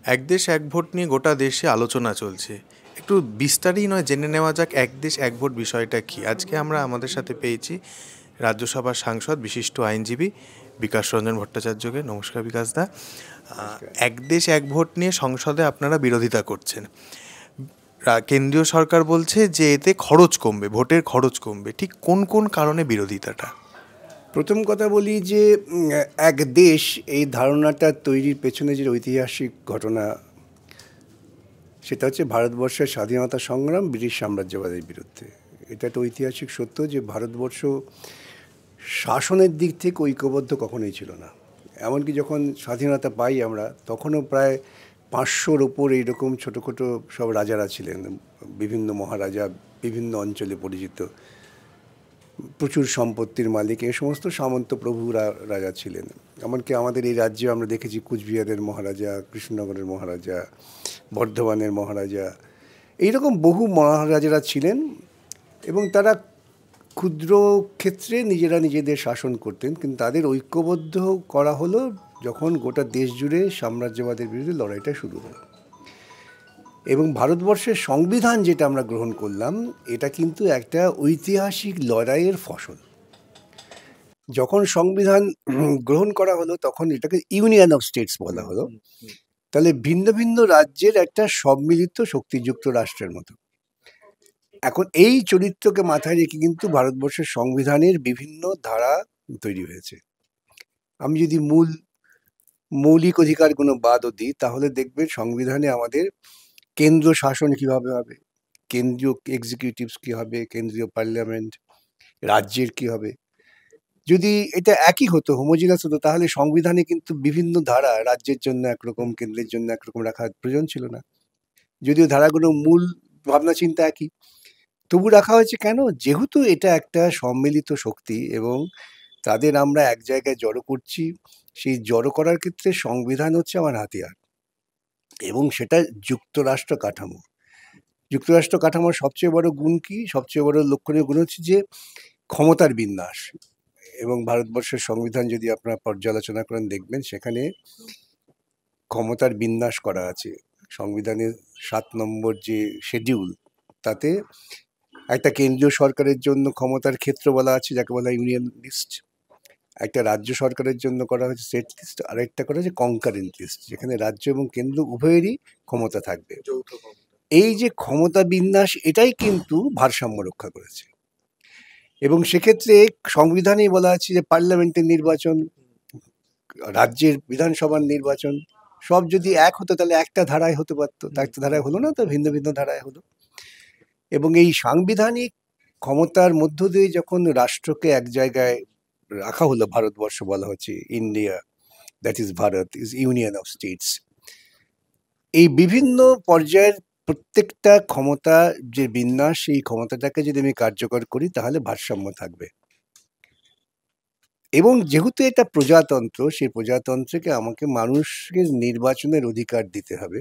এক দেশ এক ভোট নিয়ে গোটা দেশে আলোচনা চলছে। একটু বিস্তারেই নয় জেনে নেওয়া যাক এক দেশ এক ভোট বিষয়টা কী। আজকে আমরা আমাদের সাথে পেয়েছি রাজ্যসভার সাংসদ বিশিষ্ট আইনজীবী বিকাশ রঞ্জন ভট্টাচার্যকে। নমস্কার বিকাশদা। নমস্কার। এক দেশ এক ভোট নিয়ে সংসদে আপনারা বিরোধিতা করছেন। কেন্দ্রীয় সরকার বলছে যে এতে খরচ কমবে, ভোটের খরচ কমবে। ঠিক কোন কোন কারণে বিরোধিতাটা? প্রথম কথা বলি যে এক দেশ এই ধারণাটা তৈরির পেছনে যে ঐতিহাসিক ঘটনা, সেটা হচ্ছে ভারতবর্ষের স্বাধীনতা সংগ্রাম ব্রিটিশ সাম্রাজ্যবাদের বিরুদ্ধে। এটা একটা ঐতিহাসিক সত্য যে ভারতবর্ষ শাসনের দিক থেকে ঐক্যবদ্ধ কখনোই ছিল না। এমনকি যখন স্বাধীনতা পাই আমরা, তখনও প্রায় 500-র ওপর এইরকম ছোটো ছোটো সব রাজারা ছিলেন, বিভিন্ন মহারাজা, বিভিন্ন অঞ্চলে পরিচিত, প্রচুর সম্পত্তির মালিক, এই সমস্ত সামন্ত প্রভুরা রাজা ছিলেন। এমনকি আমাদের এই রাজ্যে আমরা দেখেছি কুচবিহারের মহারাজা, কৃষ্ণনগরের মহারাজা, বর্ধমানের মহারাজা, এইরকম বহু মহারাজারা ছিলেন এবং তারা ক্ষুদ্র ক্ষেত্রে নিজেরা নিজেদের শাসন করতেন। কিন্তু তাদের ঐক্যবদ্ধ করা হলো যখন গোটা দেশ জুড়ে সাম্রাজ্যবাদের বিরুদ্ধে লড়াইটা শুরু হলো। এবং ভারতবর্ষের সংবিধান যেটা আমরা গ্রহণ করলাম, এটা কিন্তু একটা ঐতিহাসিক লড়াইয়ের ফসল। যখন সংবিধান গ্রহণ করা হলো তখন এটাকে ইউনিয়ন অফ স্টেটস বলা হলো। তাহলে ভিন্ন ভিন্ন রাজ্যের একটা সম্মিলিত শক্তিযুক্ত রাষ্ট্রের মতো। এখন এই চরিত্রকে মাথায় রেখে কিন্তু ভারতবর্ষের সংবিধানের বিভিন্ন ধারা তৈরি হয়েছে। আমি যদি মৌলিক অধিকারগুলো বাদও দিই, তাহলে দেখবেন সংবিধানে আমাদের কেন্দ্র শাসন কিভাবে হবে, কেন্দ্রীয় এক্সিকিউটিভস কি হবে, কেন্দ্রীয় পার্লামেন্ট, রাজ্যের কি হবে। যদি এটা একই হতো, হোমোজিনাস হতো, তাহলে সংবিধানে কিন্তু বিভিন্ন ধারা রাজ্যের জন্য একরকম, কেন্দ্রের জন্য একরকম রাখার প্রয়োজন ছিল না। যদিও ধারাগুলো মূল ভাবনা চিন্তা একই, তবু রাখা হয়েছে কেন? যেহেতু এটা একটা সম্মিলিত শক্তি এবং তাদের আমরা এক জায়গায় জড়ো করছি, সেই জড়ো করার ক্ষেত্রে সংবিধান হচ্ছে আমার হাতিয়ার। এবং সেটা যুক্তরাষ্ট্র কাঠামো। যুক্তরাষ্ট্র কাঠামোর সবচেয়ে বড় গুণ কি? সবচেয়ে বড় লক্ষণীয় গুণ হচ্ছে যে ক্ষমতার বিন্যাস। এবং ভারতবর্ষের সংবিধান যদি আপনারা পর্যালোচনা করেন, দেখবেন সেখানে ক্ষমতার বিন্যাস করা আছে। সংবিধানের 7 নম্বর যে শিডিউল, তাতে একটা কেন্দ্রীয় সরকারের জন্য ক্ষমতার ক্ষেত্র বলা আছে, যাকে বলা হয় ইউনিয়ন লিস্ট। একটা রাজ্য সরকারের জন্য করা হয়েছে স্টেট লিস্ট, আর একটা করা হয়েছে কনকারেন্ট লিস্ট, যেখানে রাজ্য এবং কেন্দ্র উভয়েরই ক্ষমতা থাকবে। এই যে ক্ষমতা বিন্যাস, এটাই কিন্তু ভারসাম্য রক্ষা করেছে। এবং সেক্ষেত্রে সংবিধানেই বলা আছে যে পার্লামেন্টের নির্বাচন, রাজ্যের বিধানসভার নির্বাচন, সব যদি এক হতো তাহলে একটা ধারায় হতে পারতো। তা একটা ধারায় হলো না, তো ভিন্ন ভিন্ন ধারায় হলো। এবং এই সাংবিধানিক ক্ষমতার মধ্য দিয়ে যখন রাষ্ট্রকে এক জায়গায় রাখা হলো, ভারতবর্ষ বলা হচ্ছে India, that is Bharat, is union of states. এই বিভিন্ন পর্যায়ের প্রত্যেকটা ক্ষমতা যে বিন্যাস, সেই ক্ষমতাটাকে যদি আমি কার্যকর করি, তাহলে ভারসাম্য থাকবে। এবং যেহেতু এটা প্রজাতন্ত্র, সেই প্রজাতন্ত্রকে আমাকে মানুষকে নির্বাচনের অধিকার দিতে হবে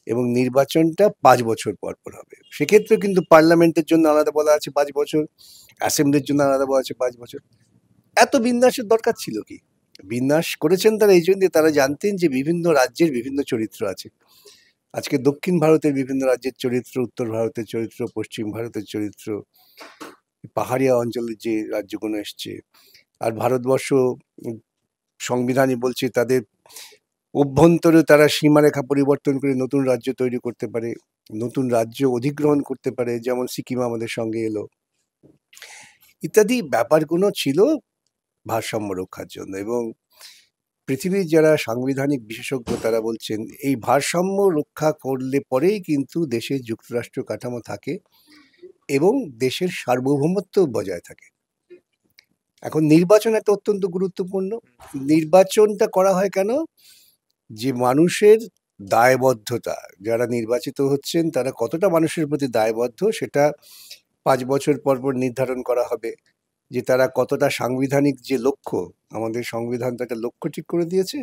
এবং নির্বাচনটা 5 বছর পর পর হবে। সেক্ষেত্রে কিন্তু পার্লামেন্টের জন্য আলাদা বলা আছে 5 বছর, অ্যাসেম্বলির জন্য আলাদা বলা আছে 5 বছর। এত বিন্যাসের দরকার ছিল কি? বিন্যাস করেছেন তারা এই জন্য, তারা জানতেন যে বিভিন্ন রাজ্যের বিভিন্ন চরিত্র আছে। আজকে দক্ষিণ ভারতের বিভিন্ন রাজ্যের চরিত্র, উত্তর ভারতের চরিত্র, পশ্চিম ভারতের চরিত্র, পাহাড়িয়া অঞ্চলের যে রাজ্যগুলো এসছে। আর ভারতবর্ষ সংবিধানই বলছে তাদের অভ্যন্তরে তারা সীমারেখা পরিবর্তন করে নতুন রাজ্য তৈরি করতে পারে, নতুন রাজ্য অধিগ্রহণ করতে পারে, যেমন সিকিম আমাদের সঙ্গে এলো, ইত্যাদি ব্যাপারগুলো ছিল ভারসাম্য রক্ষার জন্য। এবং পৃথিবীর যারা সাংবিধানিক বিশেষজ্ঞ তারা বলছেন এই ভারসাম্য রক্ষা করলে পরেই কিন্তু দেশের যুক্তরাষ্ট্র কাঠামো থাকে এবং দেশের সার্বভৌমত্ব বজায় থাকে। এখন নির্বাচন একটা অত্যন্ত গুরুত্বপূর্ণ। নির্বাচনটা করা হয় কেন? যে মানুষের দায়বদ্ধতা, যারা নির্বাচিত হচ্ছেন তারা কতটা মানুষের প্রতি দায়বদ্ধ, সেটা 5 বছর পর পর নির্ধারণ করা হবে। যে তারা কতটা সাংবিধানিক যে লক্ষ্য, আমাদের সংবিধান তো একটা লক্ষ্য ঠিক করে দিয়েছে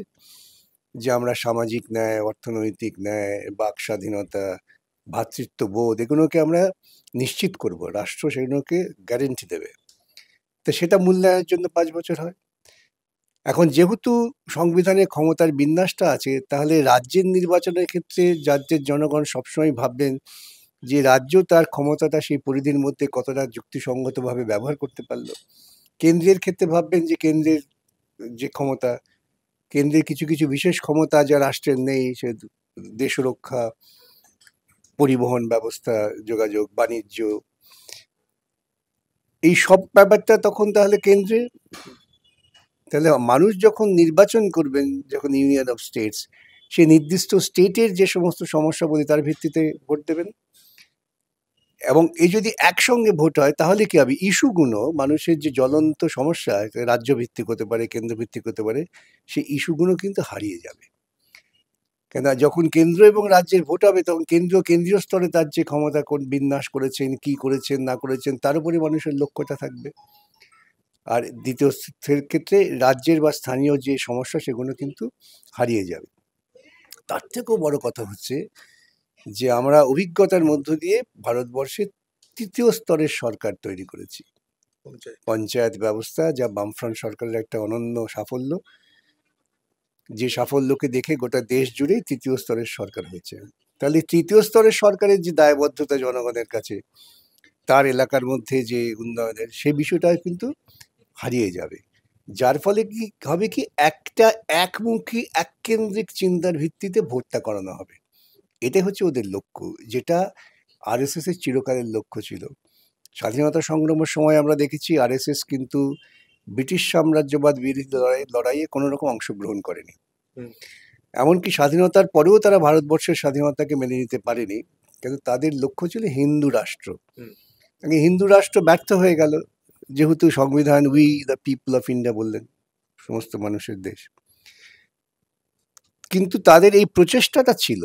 যে আমরা সামাজিক ন্যায়, অর্থনৈতিক ন্যায়, বাক স্বাধীনতা, ভ্রাতৃত্ববোধ, এগুলোকে আমরা নিশ্চিত করব, রাষ্ট্র সেগুলোকে গ্যারেন্টি দেবে। তো সেটা মূল্যায়নের জন্য 5 বছর হয়। এখন যেহেতু সংবিধানে ক্ষমতার বিন্যাসটা আছে, তাহলে রাজ্যের নির্বাচনের ক্ষেত্রে রাজ্যের জনগণ সবসময় ভাববেন যে রাজ্য তার ক্ষমতাটা সেই পরিধির মধ্যে কতটা যুক্তিসঙ্গতভাবে ব্যবহার করতে পারলো। কেন্দ্রের ক্ষেত্রে ভাববেন যে কেন্দ্রের যে ক্ষমতা, কেন্দ্রের কিছু কিছু বিশেষ ক্ষমতা যা রাষ্ট্রের নেই, সে দেশরক্ষা, পরিবহন ব্যবস্থা, যোগাযোগ, বাণিজ্য, এই সব ব্যাপারটা তখন তাহলে কেন্দ্রে। তাহলে মানুষ যখন নির্বাচন করবেন, যখন ইউনিয়ন অফ স্টেটস, সে নির্দিষ্ট স্টেটের যে সমস্ত সমস্যা বলি তার ভিত্তিতে ভোট দেবেন। এবং এই যদি একসঙ্গে ভোট হয় তাহলে কি হবে, ইস্যুগুলো, মানুষের যে জ্বলন্ত সমস্যা, রাজ্য ভিত্তিক হতে পারে, কেন্দ্র ভিত্তিক হতে পারে, সেই ইস্যুগুলো কিন্তু হারিয়ে যাবে। কেন, যখন কেন্দ্র এবং রাজ্যের ভোট হবে তখন কেন্দ্রীয় স্তরে তার যে ক্ষমতা কোন বিন্যাস করেছেন, কি করেছেন না করেছেন, তার উপরে মানুষের লক্ষ্যটা থাকবে। আর দ্বিতীয় ক্ষেত্রে রাজ্যের বা স্থানীয় যে সমস্যা সেগুলো কিন্তু হারিয়ে যাবে। তার থেকেও বড় কথা হচ্ছে যে আমরা অভিজ্ঞতার মধ্য দিয়ে ভারতবর্ষে তৃতীয় স্তরের সরকার তৈরি করেছি, পঞ্চায়েত ব্যবস্থা, যা বামফ্রন্ট সরকারের একটা অনন্য সাফল্য। যে সাফল্যকে দেখে গোটা দেশ জুড়েই তৃতীয় স্তরের সরকার হয়েছে। তাহলে তৃতীয় স্তরের সরকারের যে দায়বদ্ধতা জনগণের কাছে, তার এলাকার মধ্যে যে উন্নয়নের, সেই বিষয়টা কিন্তু হারিয়ে যাবে। যার ফলে কি হবে, কি একটা একমুখী এককেন্দ্রিক চিন্তার ভিত্তিতে ভোটটা করানো হবে। এটাই হচ্ছে ওদের লক্ষ্য, যেটা আরএসএস এর চিরকালের লক্ষ্য ছিল। স্বাধীনতা সংগ্রামের সময় আমরা দেখেছি আরএসএস কিন্তু ব্রিটিশ সাম্রাজ্যবাদ বিরোধী লড়াইয়ে কোনো রকম অংশগ্রহণ করেনি। এমনকি স্বাধীনতার পরেও তারা ভারতবর্ষের স্বাধীনতাকে মেনে নিতে পারেনি, কিন্তু তাদের লক্ষ্য ছিল হিন্দু রাষ্ট্র। হিন্দু রাষ্ট্র ব্যর্থ হয়ে গেল, যেহেতু সংবিধান we the people of India বললেন, সমস্ত মানুষের দেশ। কিন্তু তাদের এই প্রচেষ্টাটা ছিল,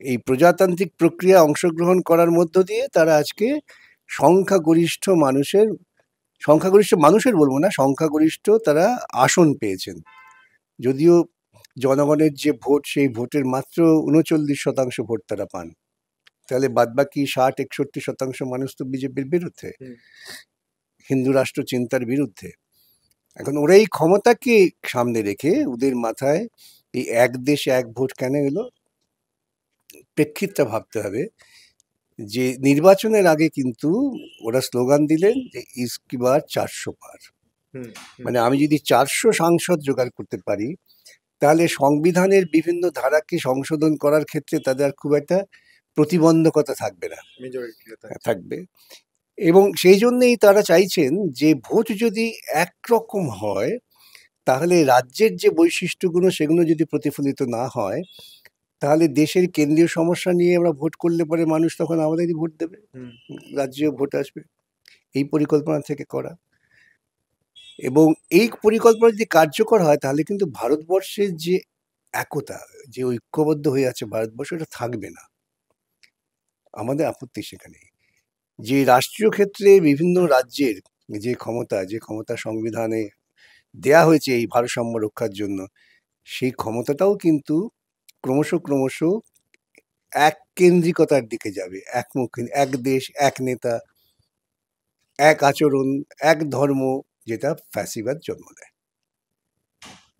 এই প্রজাতান্ত্রিক প্রক্রিয়া অংশগ্রহণ করার মধ্য দিয়ে তারা আজকে সংখ্যাগরিষ্ঠ মানুষের বলবো না, সংখ্যাগরিষ্ঠ তারা আসন পেয়েছেন। যদিও জনগণের যে ভোট, সেই ভোটের মাত্র 39% ভোট তারা পান। তাহলে বাদবাকি 60-61% মানুষ তো বিজেপির বিরুদ্ধে, হিন্দু রাষ্ট্র চিন্তার বিরুদ্ধে। এখন ওরা এই ক্ষমতাকে সামনে রেখে ওদের মাথায় এই এক দেশ এক ভোট কেন এলো, প্রেক্ষিতটা ভাবতে হবে। যে নির্বাচনের আগে কিন্তু ওরা স্লোগান দিলেন যে ইসকি বার 400 পার, মানে আমি যদি 400 সাংসদ জোগাড় করতে পারি তাহলে সংবিধানের বিভিন্ন ধারাকে সংশোধন করার ক্ষেত্রে তাদের খুব একটা প্রতিবন্ধকতা থাকবে না, থাকবে। এবং সেই জন্যেই তারা চাইছেন যে ভোট যদি একরকম হয় তাহলে রাজ্যের যে বৈশিষ্ট্যগুলো সেগুলো যদি প্রতিফলিত না হয়, তাহলে দেশের কেন্দ্রীয় সমস্যা নিয়ে আমরা ভোট করলে পরে মানুষ তখন আমাদেরই ভোট দেবে, রাজ্যেও ভোট আসবে। এই পরিকল্পনা থেকে করা, এবং এই পরিকল্পনা যদি কার্যকর হয় তাহলে কিন্তু ভারতবর্ষের যে একতা, যে ঐক্যবদ্ধ হয়ে আছে ভারতবর্ষ, এটা থাকবে না। আমাদের আপত্তি সেখানে যে রাষ্ট্রীয় ক্ষেত্রে বিভিন্ন রাজ্যের যে ক্ষমতা সংবিধানে দেয়া হয়েছে এই ভারসাম্য রক্ষার জন্য, সেই ক্ষমতাটাও কিন্তু ক্রমশ এক কেন্দ্রিকতার দিকে যাবে, একমুখী, এক দেশ এক নেতা এক আচরণ এক ধর্ম, যেটা ফ্যাসিবাদ জন্ম দেয়।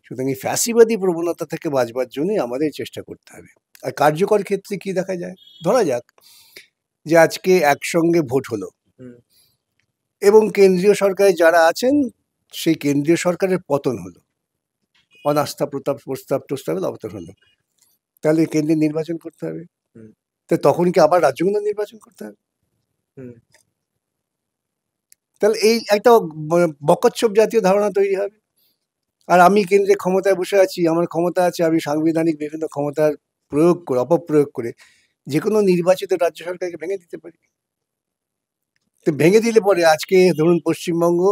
সুতরাং এই ফ্যাসিবাদী প্রবণতা থেকে বাঁচবার জন্যই আমাদের চেষ্টা করতে হবে। আর কার্যকর ক্ষেত্রে কি দেখা যায়, ধরা যাক যে আজকে একসঙ্গে ভোট হলো এবং কেন্দ্রীয় সরকারে যারা আছেন সেই কেন্দ্রীয় সরকারের পতন হলো, অনাস্থা প্রস্তাবের অবতরণ হলো, তাহলে কেন্দ্রে নির্বাচন করতে হবে। তা তখন কি আবার রাজ্যগুলো নির্বাচন করতে হবে? তাহলে এই একটা বকচ্ছপ জাতীয় ধারণা তৈরি হবে। আর আমি কেন্দ্রে ক্ষমতায় বসে আছি, আমার ক্ষমতা আছে, আমি সাংবিধানিক বিভিন্ন ক্ষমতার অপপ্রয়োগ করে যে কোনো নির্বাচিত রাজ্য সরকারকে ভেঙে দিতে পারি। তো ভেঙে দিলে পরে আজকে ধরুন পশ্চিমবঙ্গ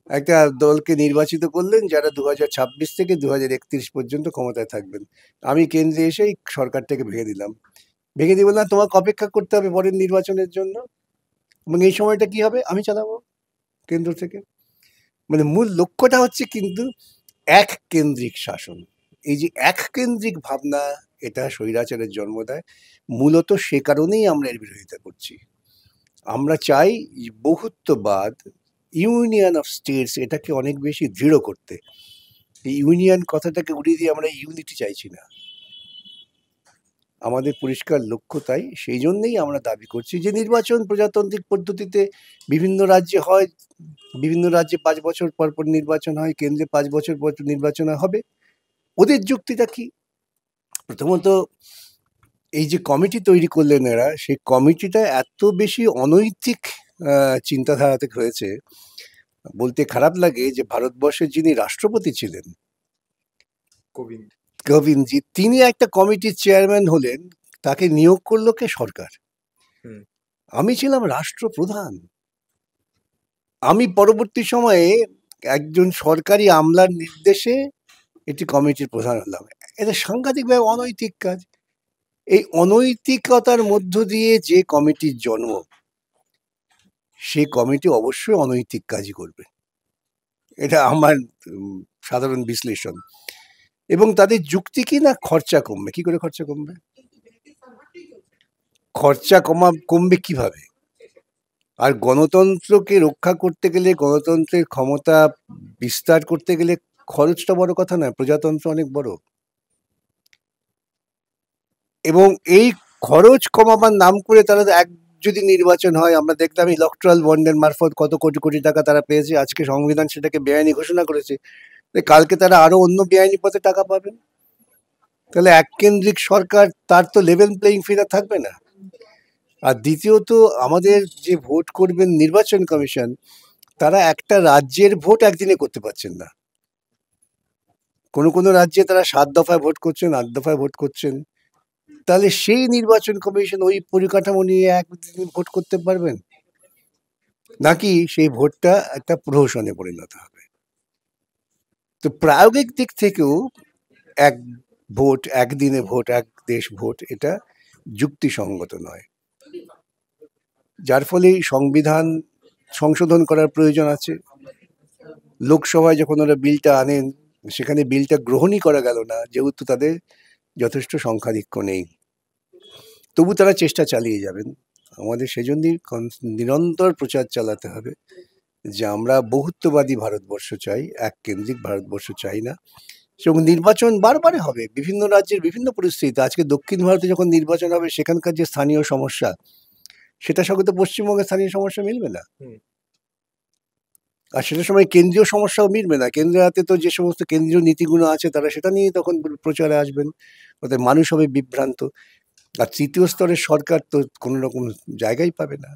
একটা দলকে নির্বাচিত করলেন যারা 2026 থেকে 2031 পর্যন্ত ক্ষমতায় থাকবেন। আমি কেন্দ্রে এসে এই সরকারটাকে ভেঙে দিলাম, ভেঙে দিয়ে বললাম তোমাকে অপেক্ষা করতে হবে পরের নির্বাচনের জন্য, এবং এই সময়টা কি হবে, আমি চালাবো কেন্দ্র থেকে। মানে মূল লক্ষ্যটা হচ্ছে কিন্তু এক কেন্দ্রিক শাসন। এই যে এক কেন্দ্রিক ভাবনা, এটা স্বৈরাচারের জন্ম দেয়। মূলত সে কারণেই আমরা এর বিরোধিতা করছি। আমরা চাই বহুত্ববাদ, ইউনিয়ন অফ স্টেটস, এটাকে অনেক বেশি দৃঢ় করতে। এই ইউনিয়ন কথাটাকে উড়িয়ে দিয়ে আমরা ইউনিটি চাইছি না। আমাদের পরিষ্কার লক্ষ্য তাই, সেই জন্যেই আমরা দাবি করছি যে নির্বাচন প্রজাতান্ত্রিক পদ্ধতিতে বিভিন্ন রাজ্যে হয়, বিভিন্ন রাজ্যে 5 বছর পর পর নির্বাচন হয়, কেন্দ্রে 5 বছর পর নির্বাচন হবে। ওদের যুক্তিটা কি? প্রথমত এই যে কমিটি তৈরি করলেন এরা, সেই কমিটিটা এত বেশি অনৈতিক চিন্তাধারা থেকে হয়েছে, বলতে খারাপ লাগে যে ভারতবর্ষের যিনি রাষ্ট্রপতি ছিলেন কোবিন্দজি, তিনি একটা কমিটির চেয়ারম্যান হলেন, তাকে নিয়োগ করলো কে? সরকার। আমি ছিলাম রাষ্ট্রপ্রধান, আমি পরবর্তী সময়ে একজন সরকারি আমলার নির্দেশে একটি কমিটির প্রধান হলাম। এটা সাংঘাতিকভাবে অনৈতিক কাজ। এই অনৈতিকতার মধ্য দিয়ে যে কমিটির জন্ম, সেই কমিটি অবশ্যই অনৈতিক কাজই করবে, এটা আমার সাধারণ বিশ্লেষণ। এবং তাদের যুক্তি কি না, খরচা কমবে। কি করে খরচা কমবে? খরচা কমবে কিভাবে? আর গণতন্ত্রকে রক্ষা করতে গেলে, গণতন্ত্রের ক্ষমতা বিস্তার করতে গেলে খরচটা বড় কথা নয়, প্রজাতন্ত্র অনেক বড়। এবং এই খরচ কমাবার নাম করে তারা যদি নির্বাচন হয়, আমরা দেখলাম ইলেকট্রাল বন্ডের মারফত কত কোটি কোটি টাকা তারা পেয়েছে, আজকে সংবিধান সেটাকে বেআইনি ঘোষণা করেছে, কালকে তারা আরো অন্য বেআইনি পথে টাকা পাবেন। তাহলে এককেন্দ্রিক সরকার, তার তো লেভেল প্লেইং ফিল্ড থাকবে না। আর দ্বিতীয়ত, আমাদের যে ভোট করবেন নির্বাচন কমিশন, তারা একটা রাজ্যের ভোট একদিনে করতে পারছেন না। কোনো কোনো রাজ্যে তারা 7 দফায় ভোট করছেন, 8 দফায় ভোট করছেন। তাহলে সেই নির্বাচন কমিশন ওই পরিকাঠামো নিয়ে একদিন ভোট করতে পারবেন নাকি সেই ভোটটা একটা প্রহসনে পরিণত হবে? তো প্রায়োগিক দিক থেকেও এক ভোট, একদিনে ভোট, এক দেশ ভোট, এটা যুক্তিসঙ্গত নয়। যার ফলে সংবিধান সংশোধন করার প্রয়োজন আছে। লোকসভায় যখন ওরা বিলটা আনেন, সেখানে বিলটা গ্রহণই করা গেল না, যেহেতু তাদের যথেষ্ট সংখ্যাধিক্য নেই। তবু তারা চেষ্টা চালিয়ে যাবেন। আমাদের সেজন্যই নিরন্তর প্রচার চালাতে হবে যে আমরা বহুত্ববাদী ভারতবর্ষ চাই, এককেন্দ্রিক ভারতবর্ষ চাই না। এবং নির্বাচন বারবারে হবে, বিভিন্ন রাজ্যের বিভিন্ন পরিস্থিতি। আজকে দক্ষিণ ভারতে যখন নির্বাচন হবে, সেখানকার যে স্থানীয় সমস্যা, সেটার সঙ্গে তো পশ্চিমবঙ্গের স্থানীয় সমস্যা মিলবে না। আর সেটার সময় কেন্দ্রীয় সমস্যাও মিলবে না। কেন্দ্রের হাতে তো যে সমস্ত কেন্দ্রীয় নীতিগুলো আছে, তারা সেটা নিয়ে তখন প্রচারে আসবেন, অর্থাৎ মানুষ হবে বিভ্রান্ত। আর তৃতীয় স্তরের সরকার তো কোনো রকম জায়গাই পাবে না।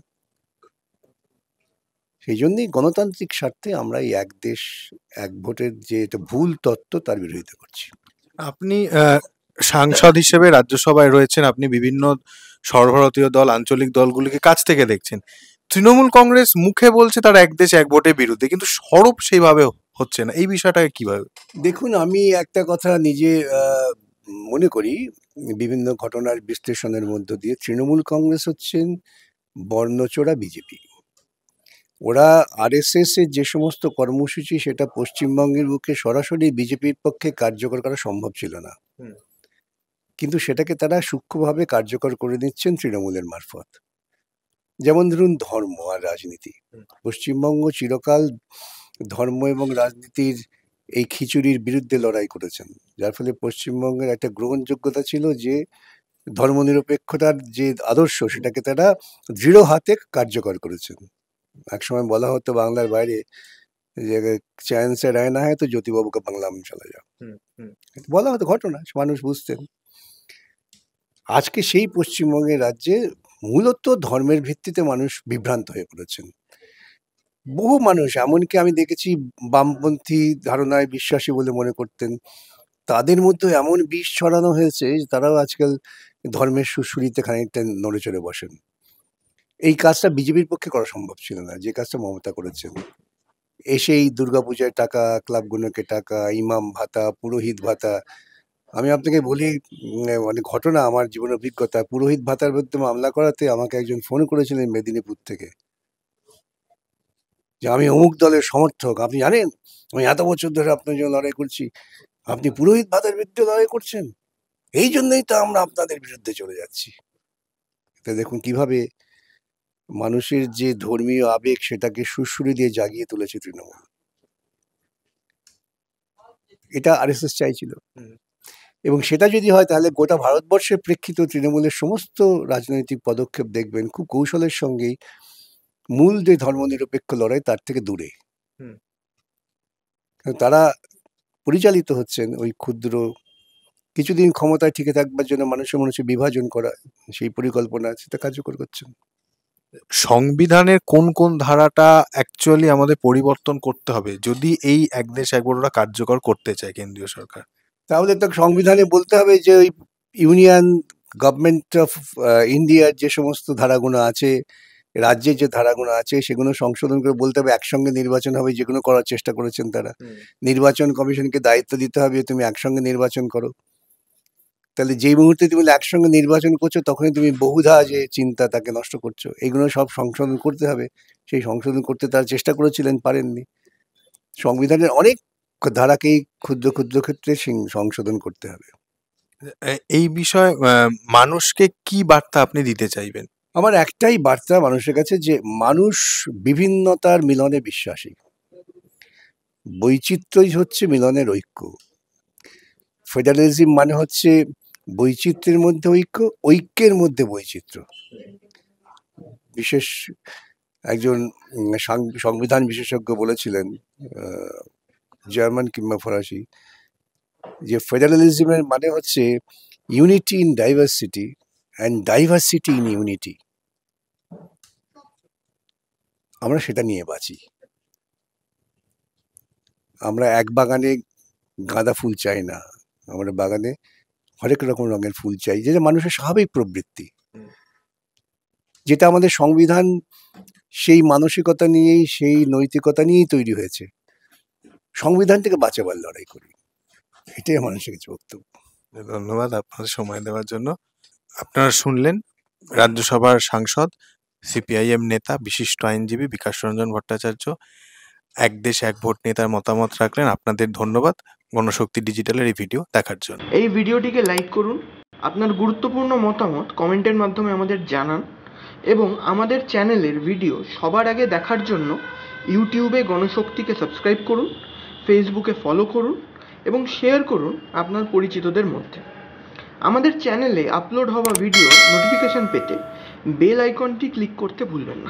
সেই জন্যই গণতান্ত্রিক স্বার্থে আমরা এই এক দেশ এক ভোটের যে এটা ভুল তত্ত্ব, তার বিরোধিতা করছি। আপনি সাংসদ হিসেবে রাজ্যসভায় রয়েছেন, আপনি বিভিন্ন সর্বভারতীয় দল, আঞ্চলিক দলগুলিকে কাছ থেকে দেখছেন। তৃণমূল কংগ্রেস মুখে বলছে তারা এক দেশ এক ভোটের বিরুদ্ধে, কিন্তু সরব সেইভাবে হচ্ছে না। এই বিষয়টাকে কিভাবে? দেখুন, আমি একটা কথা নিজে মনে করি, বিভিন্ন ঘটনার বিশ্লেষণের মধ্য দিয়ে, তৃণমূল কংগ্রেস হচ্ছেন বর্ণচোরা বিজেপি। ওরা আরএসএস এর যে সমস্ত কর্মসূচি, সেটা পশ্চিমবঙ্গের বুকে সরাসরি বিজেপির পক্ষে কার্যকর করা সম্ভব ছিল না, কিন্তু সেটাকে তারা সূক্ষ্মভাবে কার্যকর করে নিচ্ছেন তৃণমূলের মারফত। যেমন ধরুন ধর্ম আর রাজনীতি। পশ্চিমবঙ্গ চিরকাল ধর্ম এবং রাজনীতির এই খিচুড়ির বিরুদ্ধে লড়াই করেছেন, যার ফলে পশ্চিমবঙ্গের একটা গ্রহণযোগ্যতা ছিল যে ধর্মনিরপেক্ষতার যে আদর্শ, সেটাকে তারা দৃঢ় হাতে কার্যকর করেছেন। একসময় বলা হতো বাংলার বাইরে যে চ্যান সে রহনা হয় তো জ্যোতিবাবুকে বাংলা में চলে যাও, বলা হতো, ঘটনা মানুষ বুঝতেন। আজকে সেই পশ্চিমবঙ্গের রাজ্যে মূলত ধর্মের ভিত্তিতে মানুষ বিভ্রান্ত হয়ে পড়েছেন। বহু মানুষ, এমনকি আমি দেখেছি বামপন্থী ধারণায় বিশ্বাসী বলে মনে করতেন, তাদের মধ্যে এমন বিষ ছড়ানো হয়েছে যে তারাও আজকাল ধর্মের সুড়সুড়িতে খানিকটা নড়ে চড়ে বসেন। এই কাজটা বিজেপির পক্ষে করা সম্ভব ছিল না, যে কাজটা মমতা করেছেন। এসেই দুর্গাপূজায় টাকা, ক্লাবগুলোকে টাকা, ইমাম ভাতা, পুরোহিত ভাতা। আমি আপনাকে বলি, মানে ঘটনা, আমার জীবনের অভিজ্ঞতা, পুরোহিত ভাতার বিরুদ্ধে মামলা করাতে আমাকে একজন ফোন করেছিলেন মেদিনীপুর থেকে, যে আমি অমুক দলের সমর্থক, আপনি জানেন আমি এত বছর ধরে আপনার জন্য লড়াই করছি, আপনি পুরোহিত ভাতার বিরুদ্ধে লড়াই করছেন, এই জন্যই তো আমরা আপনাদের বিরুদ্ধে চলে যাচ্ছি। তা দেখুন কিভাবে মানুষের যে ধর্মীয় আবেগ, সেটাকে সুড়সুড়ি দিয়ে জাগিয়ে তুলেছে তৃণমূল। এটা আরএসএস চাইছিল। হুম। এবং সেটা যদি হয় তাহলে গোটা ভারতবর্ষের প্রেক্ষিত তৃণমূলের সমস্ত রাজনৈতিক পদক্ষেপ দেখবেন খুব কৌশলের সঙ্গেই মূল যে ধর্মনিরপেক্ষ লড়াই তার থেকে দূরে। হুম। তারা পরিচালিত হচ্ছেন ওই ক্ষুদ্র কিছুদিন ক্ষমতায় টিকে থাকবার জন্য মানুষে বিভাজন করা, সেই পরিকল্পনা সেটা কার্যকর করছেন। সংবিধানের কোন কোন ধারাটা অ্যাকচুয়ালি আমাদের পরিবর্তন করতে হবে যদি এই এক দেশ এক ভোটটা কার্যকর করতে চায় কেন্দ্রীয় সরকার? তাহলে তো সংবিধানে বলতে হবে যে ওই ইউনিয়ন গভর্নমেন্ট অফ ইন্ডিয়ার যে সমস্ত ধারাগুলো আছে, রাজ্যের যে ধারাগুলো আছে সেগুলো সংশোধন করে বলতে হবে একসঙ্গে নির্বাচন হবে, যেগুলো করার চেষ্টা করেছেন তারা। নির্বাচন কমিশনকে দায়িত্ব দিতে হবে তুমি একসঙ্গে নির্বাচন করো। তাহলে যেই মুহূর্তে তুমি একসঙ্গে নির্বাচন করছো তখনই তুমি বহুধা যে চিন্তা তাকে নষ্ট করছো। এইগুলো সব সংশোধন করতে হবে। সেই সংশোধন করতে তারা চেষ্টা করেছিলেন, পারেননি। সংবিধানের অনেক ধারাকেই ক্ষুদ্র ক্ষুদ্র ক্ষেত্রে সংশোধন করতে হবে। এই বিষয়ে মানুষকে কি বার্তা আপনি দিতে চাইবেন? আমার একটাই বার্তা মানুষের কাছে, যে মানুষ বিভিন্নতার মিলনে বিশ্বাসী। বৈচিত্র্যই হচ্ছে মিলনের ঐক্য। ফেডারেলিজম মানে হচ্ছে বৈচিত্র্যের মধ্যে ঐক্য, ঐক্যের মধ্যে বৈচিত্র্য। বিশেষ একজন সংবিধান বিশেষজ্ঞ বলেছিলেন, জার্মান কিংবা ফরাসি, যে ফেডারেলিজমের মানে হচ্ছে unity in diversity and diversity in unity. আমরা সেটা নিয়ে বাঁচি। আমরা এক বাগানে গাঁদা ফুল চাই না, আমরা বাগানে হরেক রকম রঙের ফুল চাই, যেটা মানুষের স্বাভাবিক প্রবৃত্তি। যেটা আমাদের সংবিধান সেই মানসিকতা নিয়েই, সেই নৈতিকতা নিয়েই তৈরি হয়েছে। সংবিধানটাকে বাঁচাবার লড়াই করি, এটাই মানুষের কাছে বক্তব্য। ধন্যবাদ আপনাদের সময় দেওয়ার জন্য। আপনারা শুনলেন রাজ্যসভার সাংসদ, সিপিআইএম নেতা, বিশিষ্ট আইনজীবী বিকাশ রঞ্জন ভট্টাচার্য এক দেশ এক ভোট নিয়ে তার মতামত রাখলেন। আপনাদের ধন্যবাদ গণশক্তি ডিজিটালের এই ভিডিও দেখার জন্য। এই ভিডিওটিকে লাইক করুন, আপনার গুরুত্বপূর্ণ মতামত কমেন্টের মাধ্যমে আমাদের জানান এবং আমাদের চ্যানেলের ভিডিও সবার আগে দেখার জন্য ইউটিউবে গণশক্তিকে সাবস্ক্রাইব করুন, ফেসবুকে ফলো করুন এবং শেয়ার করুন আপনার পরিচিতদের মধ্যে। আমাদের চ্যানেলে আপলোড হওয়া ভিডিও নোটিফিকেশন পেতে বেল আইকনটি ক্লিক করতে ভুলবেন না।